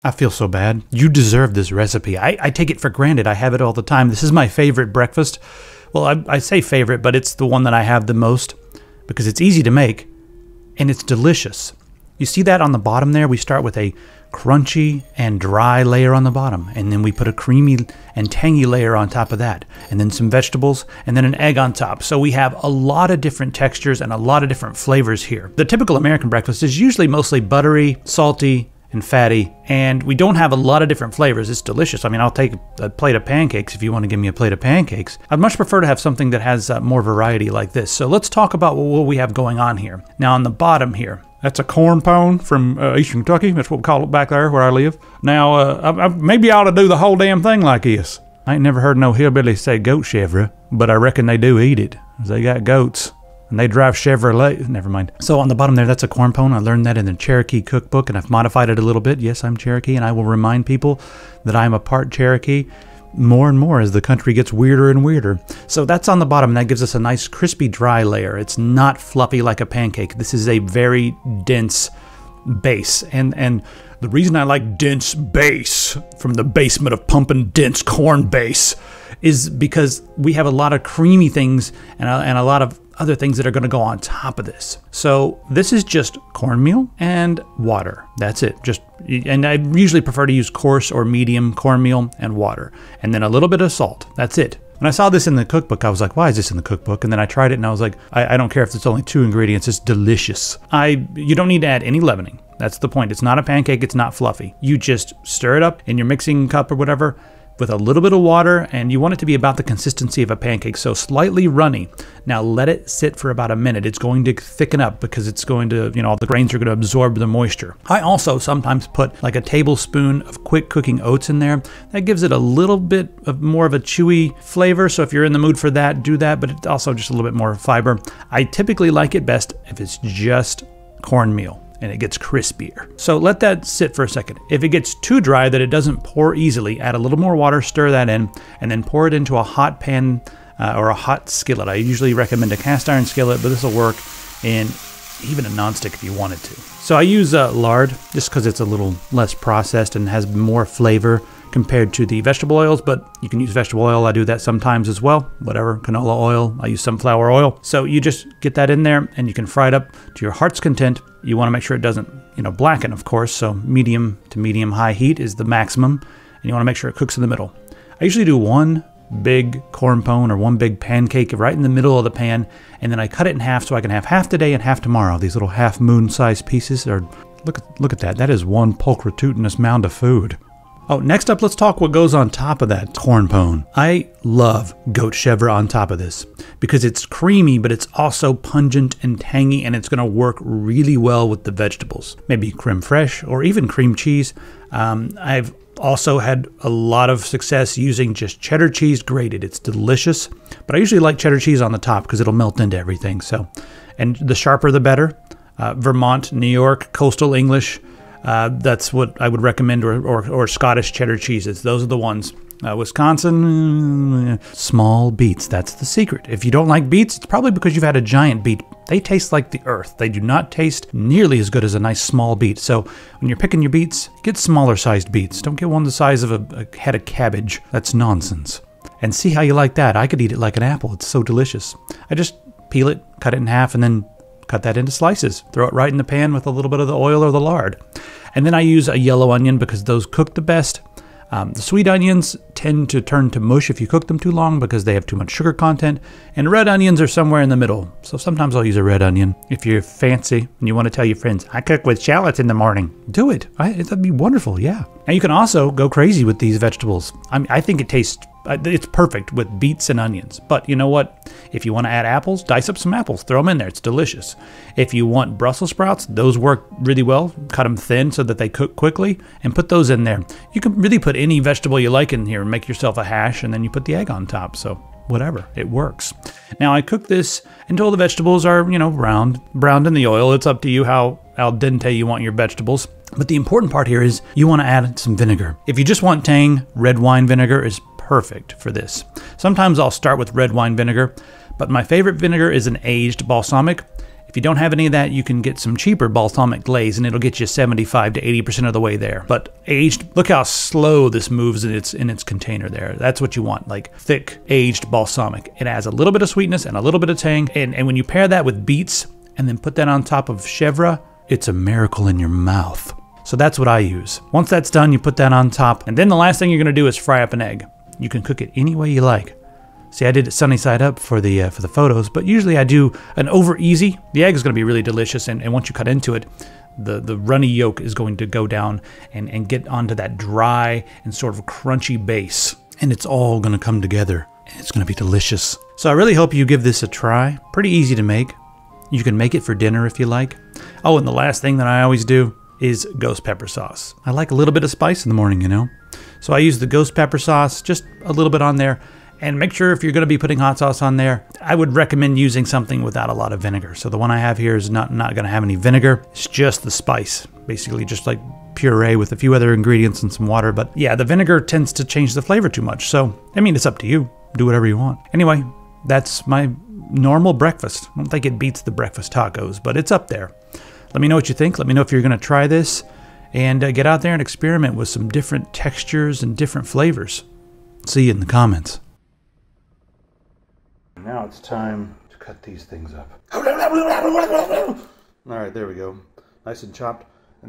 I feel so bad. You deserve this recipe. I take it for granted. I have it all the time. This is my favorite breakfast. Well, I say favorite, but it's the one that I have the most because it's easy to make and it's delicious. You see that on the bottom there? We start with a crunchy and dry layer on the bottom, and then we put a creamy and tangy layer on top of that, and then some vegetables, and then an egg on top. So we have a lot of different textures and a lot of different flavors here. The typical American breakfast is usually mostly buttery, salty, and fatty, and we don't have a lot of different flavors. It's delicious. I mean, I'll take a plate of pancakes if you want to give me a plate of pancakes. I'd much prefer to have something that has more variety like this. So let's talk about what we have going on here. Now on the bottom here, that's a corn pone from Eastern Kentucky. That's what we call it back there where I live. Now, maybe I ought to do the whole damn thing like this. I ain't never heard no hillbilly say goat chevre, but I reckon they do eat it. They got goats, and they drive Chevrolet. Never mind. So on the bottom there, that's a corn pone. I learned that in the Cherokee cookbook, and I've modified it a little bit. Yes, I'm Cherokee, and I will remind people that I'm a part Cherokee more and more as the country gets weirder and weirder. So that's on the bottom, and that gives us a nice crispy dry layer. It's not fluffy like a pancake. This is a very dense base, and the reason I like dense base from the basement of pumping dense corn base is because we have a lot of creamy things and a lot of other things that are going to go on top of this. So this is just cornmeal and water. That's it. And I usually prefer to use coarse or medium cornmeal and water, and then a little bit of salt. That's it. When I saw this in the cookbook, I was like, why is this in the cookbook? And then I tried it and I was like, I don't care if it's only 2 ingredients. It's delicious. You don't need to add any leavening. That's the point. It's not a pancake. It's not fluffy. You just stir it up in your mixing cup or whatever with a little bit of water, and you want it to be about the consistency of a pancake, so slightly runny. Now let it sit for about a minute. It's going to thicken up because it's going to, all the grains are going to absorb the moisture. I also sometimes put like a tablespoon of quick cooking oats in there. That gives it a little bit of more of a chewy flavor, so if you're in the mood for that, do that, but it's also just a little bit more fiber. I typically like it best if it's just cornmeal and it gets crispier. So let that sit for a second. If it gets too dry that it doesn't pour easily, add a little more water, stir that in, and then pour it into a hot pan or a hot skillet. I usually recommend a cast iron skillet, but this will work in even a nonstick if you wanted to. So I use lard just because it's a little less processed and has more flavor compared to the vegetable oils, but you can use vegetable oil. I do that sometimes as well. Whatever, canola oil, I use sunflower oil. So you just get that in there and you can fry it up to your heart's content. You want to make sure it doesn't, blacken, of course. So medium to medium high heat is the maximum, and you want to make sure it cooks in the middle. I usually do one big corn pone or one big pancake right in the middle of the pan, and then I cut it in half so I can have half today and half tomorrow. These little half moon sized pieces are, look at that. That is one pulchritudinous mound of food. Oh, next up, let's talk what goes on top of that corn pone. I love goat chevre on top of this because it's creamy, but it's also pungent and tangy, and it's going to work really well with the vegetables. Maybe creme fraiche or even cream cheese. I've also had a lot of success using just cheddar cheese grated. It's delicious, but I usually like cheddar cheese on the top because it'll melt into everything. So, and the sharper the better. Vermont, New York, coastal English. That's what I would recommend, or Scottish cheddar cheeses. Those are the ones. Wisconsin, small beets. That's the secret. If you don't like beets, it's probably because you've had a giant beet. They taste like the earth. They do not taste nearly as good as a nice small beet. So when you're picking your beets, get smaller sized beets. Don't get one the size of a head of cabbage. That's nonsense. And see how you like that. I could eat it like an apple. It's so delicious. I just peel it, cut it in half, and then cut that into slices. Throw it right in the pan with a little bit of the oil or the lard. And then I use a yellow onion because those cook the best. The sweet onions tend to turn to mush if you cook them too long because they have too much sugar content. And red onions are somewhere in the middle. So sometimes I'll use a red onion. If you're fancy and you want to tell your friends, I cook with shallots in the morning, do it. That'd be wonderful, yeah. And you can also go crazy with these vegetables. I think it tastes, it's perfect with beets and onions. But you know what? If you want to add apples, dice up some apples, throw them in there. It's delicious. If you want Brussels sprouts, those work really well. Cut them thin so that they cook quickly and put those in there. You can really put any vegetable you like in here and make yourself a hash, and then you put the egg on top. So whatever, it works. Now I cook this until the vegetables are, browned in the oil. It's up to you how al dente you want your vegetables. But the important part here is you want to add some vinegar. If you just want tang, red wine vinegar is perfect for this. Sometimes I'll start with red wine vinegar, but my favorite vinegar is an aged balsamic. If you don't have any of that, you can get some cheaper balsamic glaze, and it'll get you 75 to 80% of the way there. But aged, look how slow this moves in its container there. That's what you want, like thick, aged balsamic. It has a little bit of sweetness and a little bit of tang, and when you pair that with beets and then put that on top of chevre, it's a miracle in your mouth. So that's what I use. Once that's done, you put that on top, and then the last thing you're gonna do is fry up an egg. You can cook it any way you like. See, I did it sunny side up for the photos, but usually I do an over easy. The egg is going to be really delicious, and once you cut into it, the runny yolk is going to go down and get onto that dry and sort of crunchy base, and it's all going to come together, and it's going to be delicious. So I really hope you give this a try. Pretty easy to make. You can make it for dinner if you like. Oh, and the last thing that I always do is ghost pepper sauce. I like a little bit of spice in the morning, you know? So I use the ghost pepper sauce, just a little bit on there. And make sure if you're going to be putting hot sauce on there, I would recommend using something without a lot of vinegar. So the one I have here is not going to have any vinegar. It's just the spice, basically just like puree with a few other ingredients and some water. But yeah, the vinegar tends to change the flavor too much. So, I mean, it's up to you. Do whatever you want. Anyway, that's my normal breakfast. I don't think it beats the breakfast tacos, but it's up there. Let me know what you think. Let me know if you're going to try this and get out there and experiment with some different textures and different flavors. See you in the comments. Now it's time to cut these things up. All right, there we go. Nice and chopped.